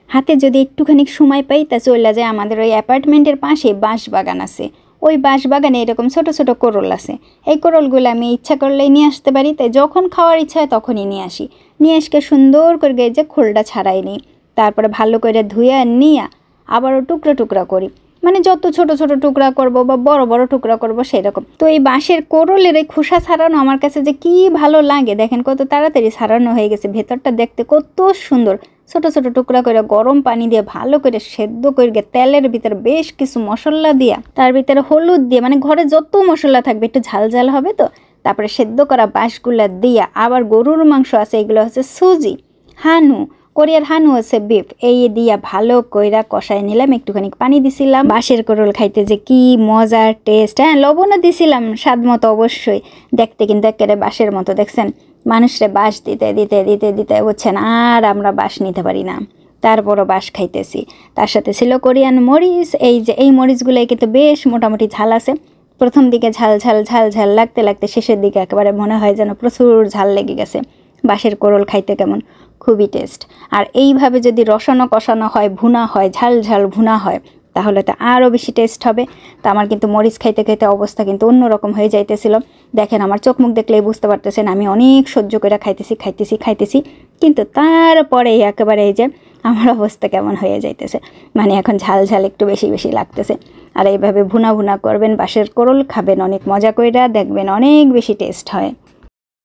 হাতে যদি একটুখানি সময় পাই তা চলে যায় আমাদের ওই অ্যাপার্টমেন্টের পাশে বাঁশ বাগান আছে। ওই বাঁশ বাগানে এরকম ছোট ছোট কোরল আছে। এই কোরলগুলো আমি ইচ্ছা করলেই নিয়ে আসতে পারি, তাই যখন খাওয়ার ইচ্ছা হয় তখনই নিয়ে আসি। নিয়ে এসে সুন্দর করে যে খোলটা ছাড়াই নিই, তারপরে ভালো করে ধুয়ে নিয়ে আবারও টুকরো টুকরা করি, মানে যত ছোট ছোট টুকরা করব বা বড় বড় টুকরা করব সেরকম। তো এই বাঁশের কোরলের এই খোসা ছাড়ানো আমার কাছে যে কি ভালো লাগে, দেখেন কত তাড়াতাড়ি ছাড়ানো হয়ে গেছে। ভেতরটা দেখতে কত সুন্দর। ছোট ছোট টুকরা করে গরম পানি দিয়ে ভালো করে সেদ্ধ করে তেলের ভিতরে বেশ কিছু মশলা দিয়া, তার ভিতরে হলুদ দিয়ে, মানে ঘরে যত মশলা থাকবে একটু ঝাল ঝাল হবে তো, তারপরে সেদ্ধ করা বাঁশগুলা দিয়া, আবার গরুর মাংস আছে, এগুলো হচ্ছে সুজি, হানু, কোরিয়ার হানু আছে বিফ, এই দিয়া ভালো কইরা কষাই নিলাম। একটুখানি পানি দিছিলাম। বাঁশের কোরল খাইতে যে কি মজার টেস্ট। হ্যাঁ, লবণও দিছিলাম স্বাদ মতো অবশ্যই। দেখতে কিন্তু একেবারে বাঁশের মতো, দেখছেন? মানুষরে বাঁশ দিতে দিতে দিতে দিতে বুঝছেন, আর আমরা বাঁশ নিতে পারি না, তারপরও বাঁশ খাইতেছি। তার সাথে ছিল কোরিয়ান মরিচ। এই যে এই মরিচগুলো কিন্তু বেশ মোটামুটি ঝাল আছে। প্রথম দিকে ঝাল ঝাল ঝাল ঝাল লাগতে লাগতে শেষের দিকে একেবারে মনে হয় যেন প্রচুর ঝাল লেগে গেছে। বাঁশের কোরল খাইতে কেমন, খুবই টেস্ট। আর এইভাবে যদি রসানো কষানো হয়, ভুনা হয়, ঝাল ঝাল ভুনা হয়, তাহলে তো আরও বেশি টেস্ট হবে। তো আমার কিন্তু মরিচ খাইতে খাইতে অবস্থা কিন্তু অন্যরকম হয়ে যাইতেছিল। দেখেন, আমার চোখ মুখ দেখলেই বুঝতে পারতেছেন আমি অনেক সহ্য করে খাইতেছি খাইতেছি খাইতেছি, কিন্তু তারপরে একেবারে এই যে আমার অবস্থা কেমন হয়ে যাইতেছে, মানে এখন ঝাল ঝাল একটু বেশি বেশি লাগতেছে। আর এইভাবে ভুনা ভুনা করবেন, বাঁশের কোরল খাবেন অনেক মজা কইরা, দেখবেন অনেক বেশি টেস্ট হয়।